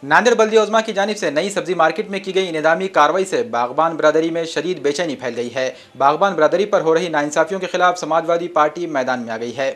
नांदेड़ बल्दिया उज़्मा की जानिब से नई सब्जी मार्केट में की गई इंतजामी कार्रवाई से बागबान बिरादरी में शदीद बेचैनी फैल गई है। बागबान बिरादरी पर हो रही नाइंसाफियों के खिलाफ समाजवादी पार्टी मैदान में आ गई है।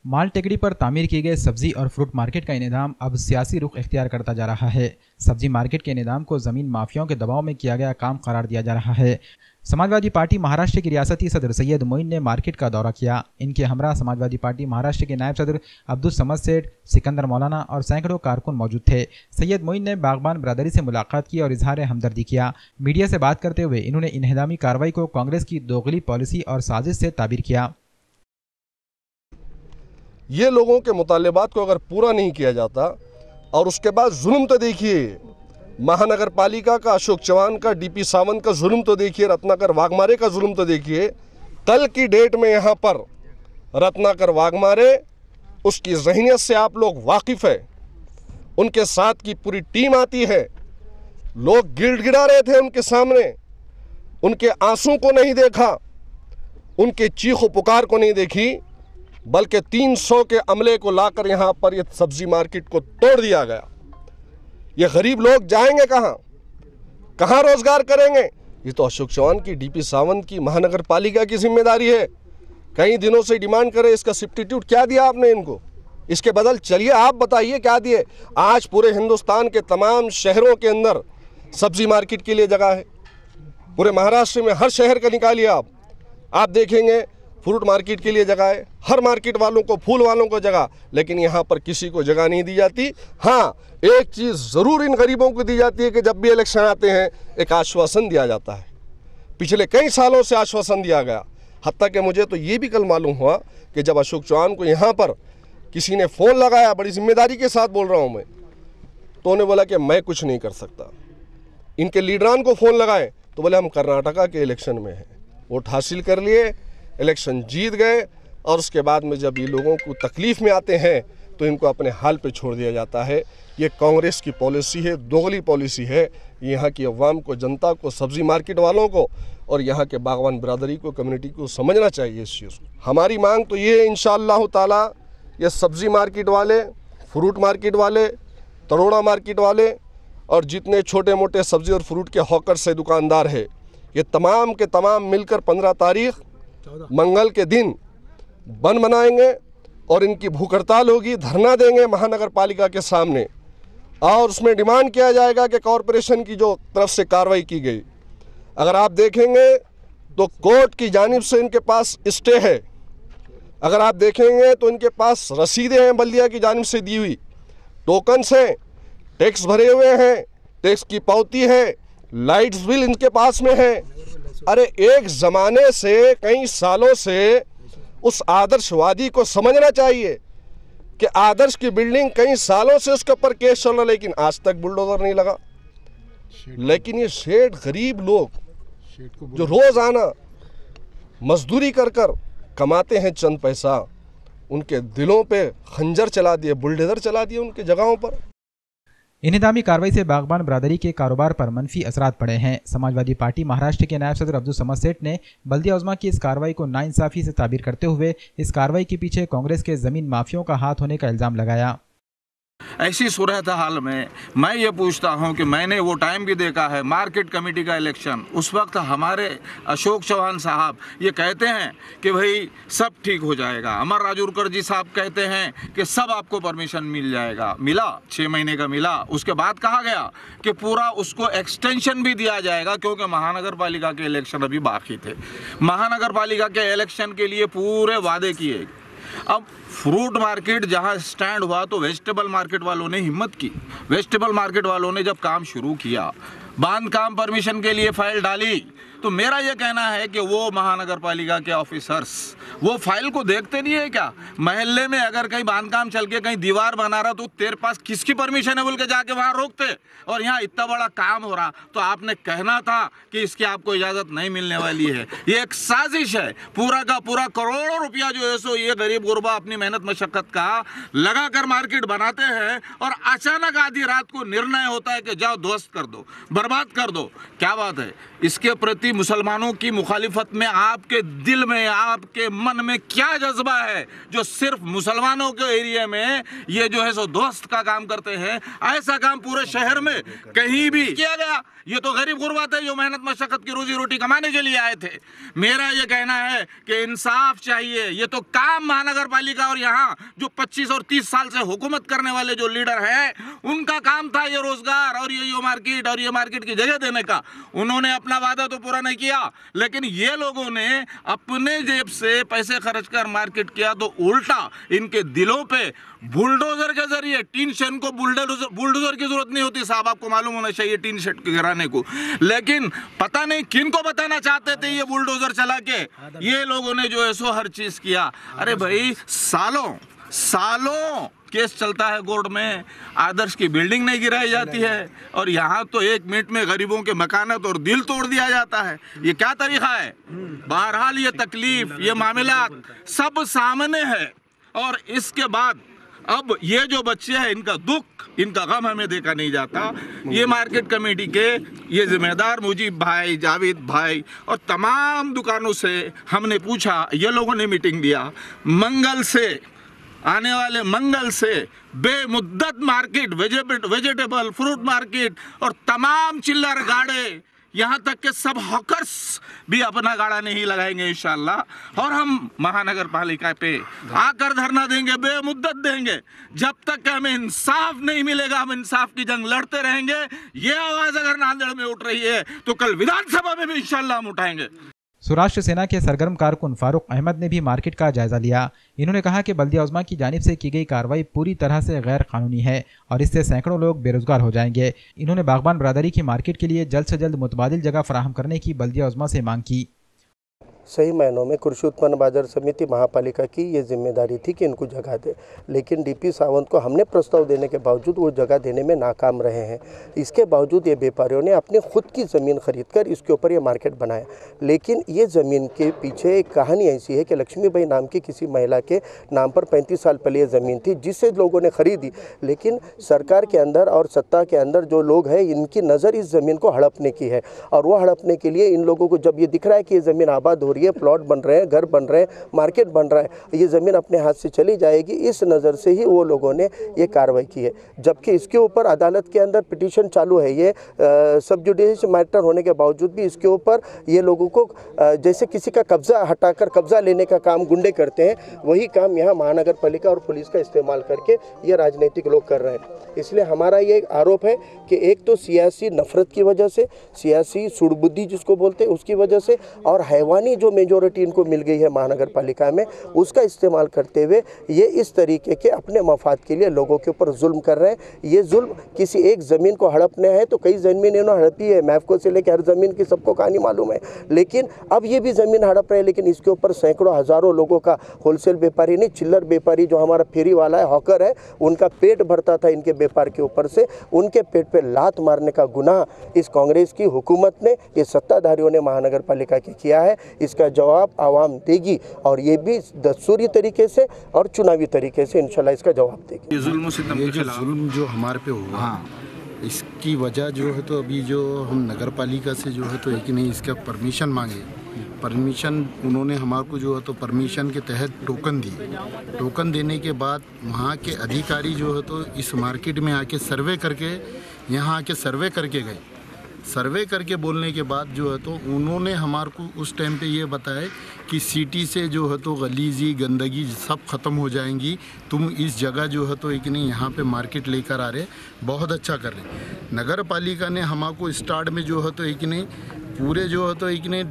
माल टेकड़ी पर तामीर की गई सब्जी और फ्रूट मार्केट का इंतजाम अब सियासी रुख इख्तियार करता जा रहा है। सब्जी मार्केट के इंतजाम को ज़मीन माफियाओं के दबाव में किया गया काम करार दिया जा रहा है। समाजवादी पार्टी महाराष्ट्र की रियासती सदर सैयद मोइन ने मार्केट का दौरा किया। इनके हमरा समाजवादी पार्टी महाराष्ट्र के नायब सदर अब्दुल समद सेठ, सिकंदर मौलाना और सैकड़ों कारकुन मौजूद थे। सैयद मोइन ने बागबान बिरादरी से मुलाकात की और इजहार हमदर्दी किया। मीडिया से बात करते हुए इन्होंने इंहदामी कार्रवाई को कांग्रेस की दोगली पॉलिसी और साजिश से ताबीर किया। ये लोगों के मुतालिबात को अगर पूरा नहीं किया जाता और उसके बाद जुल्म तो देखिए, महानगर पालिका का अशोक चौहान का, डीपी सावंत का जुल्म तो देखिए, रत्नाकर वाघमारे का जुल्म तो देखिए। कल की डेट में यहाँ पर रत्नाकर वाघमारे, उसकी ज़हनियत से आप लोग वाकिफ़ है, उनके साथ की पूरी टीम आती है। लोग गिड़गिड़ा रहे थे उनके सामने, उनके आंसू को नहीं देखा, उनके चीखो पुकार को नहीं देखी, बल्कि 300 के अमले को लाकर यहाँ पर ये सब्जी मार्केट को तोड़ दिया गया। ये गरीब लोग जाएंगे कहाँ, कहाँ रोजगार करेंगे? ये तो अशोक चौहान की, डीपी सावंत की, महानगर पालिका की जिम्मेदारी है। कई दिनों से डिमांड करे, इसका सब्स्टिट्यूट क्या दिया आपने इनको? इसके बदल चलिए आप बताइए क्या दिए। आज पूरे हिंदुस्तान के तमाम शहरों के अंदर सब्जी मार्केट के लिए जगह है। पूरे महाराष्ट्र में हर शहर का निकालिए आप देखेंगे फ्रूट मार्केट के लिए जगह है, हर मार्केट वालों को, फूल वालों को जगह, लेकिन यहाँ पर किसी को जगह नहीं दी जाती। हाँ, एक चीज़ ज़रूर इन गरीबों को दी जाती है कि जब भी इलेक्शन आते हैं एक आश्वासन दिया जाता है। पिछले कई सालों से आश्वासन दिया गया, हत्ता कि मुझे तो ये भी कल मालूम हुआ कि जब अशोक चौहान को यहाँ पर किसी ने फ़ोन लगाया, बड़ी जिम्मेदारी के साथ बोल रहा हूँ मैं, तो उन्हें बोला कि मैं कुछ नहीं कर सकता। इनके लीडरान को फ़ोन लगाए तो बोले हम कर्नाटका के इलेक्शन में हैं, वोट हासिल कर लिए, इलेक्शन जीत गए, और उसके बाद में जब ये लोगों को तकलीफ़ में आते हैं तो इनको अपने हाल पे छोड़ दिया जाता है। ये कांग्रेस की पॉलिसी है, दोगली पॉलिसी है। यहाँ की अवाम को, जनता को, सब्ज़ी मार्केट वालों को और यहाँ के बागवान बिरादरी को, कम्युनिटी को समझना चाहिए इस चीज़ को। हमारी मांग तो ये है इंशाअल्लाह ताला, ये सब्ज़ी मार्केट वाले, फ्रूट मार्केट वाले, तरोड़ा मार्केट वाले और जितने छोटे मोटे सब्ज़ी और फ्रूट के हॉकर से दुकानदार है, ये तमाम के तमाम मिलकर 15 तारीख मंगल के दिन बंद बनाएंगे और इनकी भूख हड़ताल होगी, धरना देंगे महानगर पालिका के सामने, और उसमें डिमांड किया जाएगा कि कॉरपोरेशन की जो तरफ से कार्रवाई की गई, अगर आप देखेंगे तो कोर्ट की जानिब से इनके पास स्टे है, अगर आप देखेंगे तो इनके पास रसीदें हैं बल्दिया की जानिब से दी हुई, टोकन्स हैं, टैक्स भरे हुए हैं, टैक्स की पावती है, लाइट्स बिल इनके पास में है। अरे एक ज़माने से, कई सालों से उस आदर्शवादी को समझना चाहिए कि आदर्श की बिल्डिंग कई सालों से उसके ऊपर केस चल रहा, लेकिन आज तक बुलडोजर नहीं लगा। लेकिन ये सेठ गरीब लोग जो रोज़ाना मजदूरी कर कर कमाते हैं चंद पैसा, उनके दिलों पे खंजर चला दिए, बुलडोजर चला दिए उनके जगहों पर। इंहदामी कार्रवाई से बागबान बिरादरी के कारोबार पर मनफी असरात पड़े हैं। समाजवादी पार्टी महाराष्ट्र के नायब सदर अब्दुल समद सेठ ने बल्दिया उज़्मा की इस कार्रवाई को नाइंसाफ़ी से ताबीर करते हुए इस कार्रवाई के पीछे कांग्रेस के ज़मीन माफियों का हाथ होने का इल्ज़ाम लगाया। ऐसी सूरत हाल में मैं ये पूछता हूँ कि मैंने वो टाइम भी देखा है, मार्केट कमेटी का इलेक्शन, उस वक्त हमारे अशोक चौहान साहब ये कहते हैं कि भाई सब ठीक हो जाएगा, अमर राजूरकर जी साहब कहते हैं कि सब आपको परमिशन मिल जाएगा, मिला 6 महीने का मिला। उसके बाद कहा गया कि पूरा उसको एक्सटेंशन भी दिया जाएगा क्योंकि महानगर पालिका के इलेक्शन अभी बाकी थे। महानगर पालिका के इलेक्शन के लिए पूरे वादे किए। अब फ्रूट मार्केट जहां स्टैंड हुआ तो वेजिटेबल मार्केट वालों ने हिम्मत की। वेजिटेबल मार्केट वालों ने जब काम शुरू किया, बांध काम परमिशन के लिए फाइल डाली, तो मेरा यह कहना है कि वो महानगर पालिका के ऑफिसर्स वो फाइल को देखते नहीं है क्या? महल्ले में अगर कहीं बांधकाम चल के कहीं दीवार बना रहा तो तेरे पास किसकी परमिशन है बोल के जाके वहां रोकते, और यहाँ इतना बड़ा काम हो रहा तो आपने कहना था कि इसकी आपको इजाजत नहीं मिलने वाली है। ये एक साजिश है, पूरा का पूरा करोड़ों रुपया जो है सो ये गरीब गुरबा अपनी मेहनत मशक्कत का लगा कर मार्केट बनाते हैं और अचानक आधी रात को निर्णय होता है कि जाओ ध्वस्त कर दो, बर्बाद कर दो। क्या बात है, इसके प्रति मुसलमानों की मुखालिफत में आपके दिल में, आपके मन में क्या जज्बा है जो सिर्फ मुसलमानों के एरिया में ये जो है सो दोस्त का काम करते हैं? ऐसा काम पूरे शहर में कहीं भी किया गया? ये तो गरीब गुरबात है जो मेहनत मशक्कत की रोजी रोटी कमाने के लिए आए थे। मेरा ये कहना है कि इंसाफ चाहिए। ये तो काम महानगर पालिका और यहाँ जो 25 और 30 साल से हुकूमत करने वाले जो लीडर हैं उनका काम था ये रोजगार और ये मार्केट और ये मार्केट की जगह देने का। उन्होंने अपना वादा तो पूरा नहीं किया, लेकिन ये लोगों ने अपने जेब से पैसे खर्च कर मार्केट किया तो उल्टा इनके दिलों पे बुलडोजर के जरिए टीन शेड को बुलडोजर की जरूरत नहीं होती साहब, आपको मालूम होना चाहिए टीन शेड के गिराने को, लेकिन पता नहीं किन को बताना चाहते थे ये बुलडोजर चला के ये लोगों ने जो है सो हर चीज किया। अरे भाई सालों केस चलता है कोर्ट में, आदर्श की बिल्डिंग नहीं गिराई जाती है और यहाँ तो 1 मिनट में गरीबों के मकानात और दिल तोड़ दिया जाता है। ये क्या तरीका है? बहरहाल ये तकलीफ, ये मामला सब सामने है और इसके बाद अब ये जो बच्चे हैं इनका दुख, इनका गम हमें देखा नहीं जाता। ये मार्केट कमेटी के ये जिम्मेदार मुजीब भाई, जावेद भाई और तमाम दुकानों से हमने पूछा, ये लोगों ने मीटिंग दिया, आने वाले मंगल से बेमुद्दत मार्केट, वेजिटेबल फ्रूट मार्केट और तमाम चिल्लर गाड़े, यहाँ तक के सब हॉकर्स भी अपना गाड़ा नहीं लगाएंगे इंशाल्लाह और हम महानगर पालिका पे आकर धरना देंगे, बेमुद्दत देंगे। जब तक कि हमें इंसाफ नहीं मिलेगा हम इंसाफ की जंग लड़ते रहेंगे। ये आवाज अगर नांदेड़ में उठ रही है तो कल विधानसभा में भी इंशाल्लाह हम उठाएंगे। सौराष्ट्र सेना के सरगर्म कारकुन फारूक अहमद ने भी मार्केट का जायजा लिया। इन्होंने कहा कि बल्दिया उज़्मा की जानिब से की गई कार्रवाई पूरी तरह से गैर कानूनी है और इससे सैकड़ों लोग बेरोजगार हो जाएंगे। इन्होंने बागबान बरादरी की मार्केट के लिए जल्द से जल्द मुतबादिल जगह फराहम करने की बल्दिया उज़्मा से मांग की। सही मायनों में कृषि उत्पन्न बाजार समिति महापालिका की ये जिम्मेदारी थी कि इनको जगह दे, लेकिन डीपी सावंत को हमने प्रस्ताव देने के बावजूद वो जगह देने में नाकाम रहे हैं। इसके बावजूद ये व्यापारियों ने अपनी खुद की ज़मीन खरीदकर इसके ऊपर ये मार्केट बनाया, लेकिन ये ज़मीन के पीछे एक कहानी ऐसी है कि लक्ष्मीबाई नाम की किसी महिला के नाम पर 35 साल पहले ये ज़मीन थी जिसे लोगों ने खरीदी, लेकिन सरकार के अंदर और सत्ता के अंदर जो लोग हैं इनकी नज़र इस ज़मीन को हड़पने की है और वो हड़पने के लिए इन लोगों को जब ये दिख रहा है कि ये ज़मीन आबाद हो रही है, प्लॉट बन रहे हैं, घर बन रहे हैं, मार्केट बन रहा है, ये ज़मीन अपने हाथ से चली जाएगी, इस नज़र से ही वो लोगों ने ये कार्रवाई की है। जबकि इसके ऊपर अदालत के अंदर पिटीशन चालू है, ये सब जुडिशियल मैटर होने के बावजूद भी इसके ऊपर ये लोगों को जैसे किसी का कब्जा हटाकर कब्जा लेने का काम गुंडे करते हैं, वही काम यहाँ महानगर पालिका और पुलिस का इस्तेमाल करके ये राजनीतिक लोग कर रहे हैं। इसलिए हमारा ये आरोप है कि एक तो सियासी नफरत की वजह से, सियासी सुड़बुद्धि जिसको बोलते हैं उसकी वजह से, और हैवानी जो मेजोरिटी इनको मिल गई है महानगर पालिका में उसका इस्तेमाल करते हुए ये इस तरीके के अपने मफाद के लिए लोगों के ऊपर जुल्म कर रहे हैं। ये जुल्म किसी एक ज़मीन को हड़पने है तो कई ज़मीन इन्होंने हड़पी है, मैफको से लेकर हर ज़मीन की सबको कहानी मालूम है, लेकिन अब ये भी ज़मीन हड़प रहे हैं, लेकिन इसके ऊपर सैकड़ों हज़ारों लोगों का, होलसेल व्यापारी नहीं चिल्लर व्यापारी जो हमारा फेरी वाला है, हॉकर है, उनका पेट भरता था इनके व्यापार के ऊपर से, उनके पेट पे लात मारने का गुनाह इस कांग्रेस की हुकूमत ने, ये सत्ताधारियों ने महानगर पालिका के किया है। इसका जवाब आवाम देगी और ये भी दस्तूरी तरीके से और चुनावी तरीके से इंशाल्लाह इसका जवाब देगी। ये जो जुल्म जो हमारे पे हुआ इसकी वजह जो है तो अभी जो हम नगर पालिका से जो है तो एक नहीं इसका परमिशन मांगे, परमिशन उन्होंने हमारे को जो है तो परमिशन के तहत टोकन दी, टोकन देने के बाद वहाँ के अधिकारी जो है तो इस मार्केट में आके सर्वे करके यहाँ आके सर्वे करके गए। सर्वे करके बोलने के बाद जो है तो उन्होंने हमारे को उस टाइम पे ये बताया कि सिटी से जो है तो गलीजी गंदगी सब ख़त्म हो जाएंगी, तुम इस जगह जो है तो एक नहीं यहाँ पे मार्केट लेकर आ रहे, बहुत अच्छा कर रहे। नगर पालिका ने हमारे को स्टार्ट में जो है तो एक नहीं पूरे जो है तो एक नहीं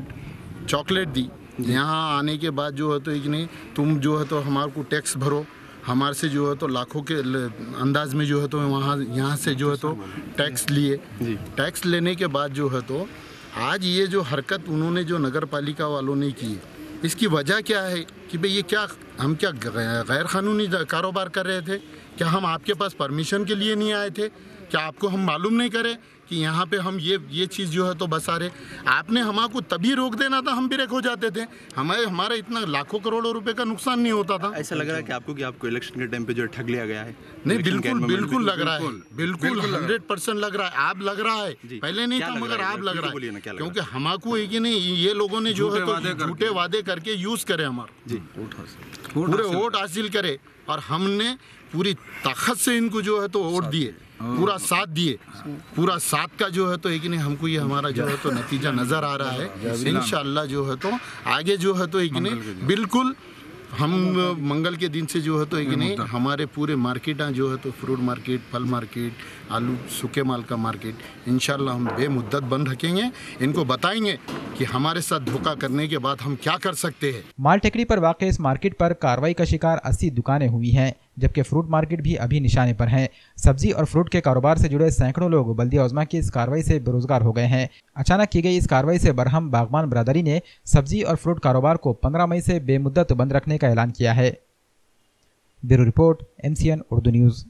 चॉकलेट दी, यहाँ आने के बाद जो है तो एक नहीं तुम जो है तो हमारे को टैक्स भरो, हमारे से जो है तो लाखों के अंदाज में जो है तो वहाँ यहाँ से जो है तो टैक्स लिए, टैक्स लेने के बाद जो है तो आज ये जो हरकत उन्होंने जो नगर पालिका वालों ने की, इसकी वजह क्या है कि भाई ये क्या हम क्या गैर कानूनी कारोबार कर रहे थे? क्या हम आपके पास परमिशन के लिए नहीं आए थे? क्या आपको हम मालूम नहीं करे कि यहाँ पे हम ये चीज़ जो है तो बसा रहे? आपने हमको तभी रोक देना था, हम ब्रेक हो जाते थे, हमारा इतना लाखों करोड़ों रुपए का नुकसान नहीं होता था। ऐसा लग रहा है कि आपको इलेक्शन के टाइम पे जो ठग लिया गया है? नहीं, बिल्कुल लग रहा है, बिल्कुल 100% लग रहा है। आप लग रहा है, पहले नहीं था मगर आप लग रहा है, क्योंकि हमको है कि नहीं, ये लोगों ने जो है तो झूठे वादे करके यूज करे हमारे पूरे वोट हासिल करे, और हमने पूरी ताकत से इनको जो है तो वोट दिए, पूरा साथ दिए, पूरा साथ का जो है तो एक नहीं, हमको ये हमारा जो है तो नतीजा नज़र आ रहा है। इंशाअल्लाह जो है तो आगे जो है तो एक नहीं, बिल्कुल हम मंगल के दिन से जो है तो एक नहीं, हमारे पूरे मार्केट जो है तो फ्रूट मार्केट, फल मार्केट, आलू सूखे माल का मार्केट इंशाल्लाह हम बेमुद्दत बंद रखेंगे। इनको बताएंगे कि हमारे साथ धोखा करने के बाद हम क्या कर सकते हैं। माल टेकरी पर वाक़ इस मार्केट पर कार्रवाई का शिकार 80 दुकानें हुई हैं, जबकि फ्रूट मार्केट भी अभी निशाने पर है। सब्जी और फ्रूट के कारोबार से जुड़े सैकड़ों लोग बल्दिया उज़्मा की इस कार्रवाई से बेरोजगार हो गए हैं। अचानक की गई इस कार्रवाई से बरहम बागबान बिरादरी ने सब्जी और फ्रूट कारोबार को 15 मई से बेमुद्दत बंद रखने का ऐलान किया है। Bureau report, MCN Urdu news.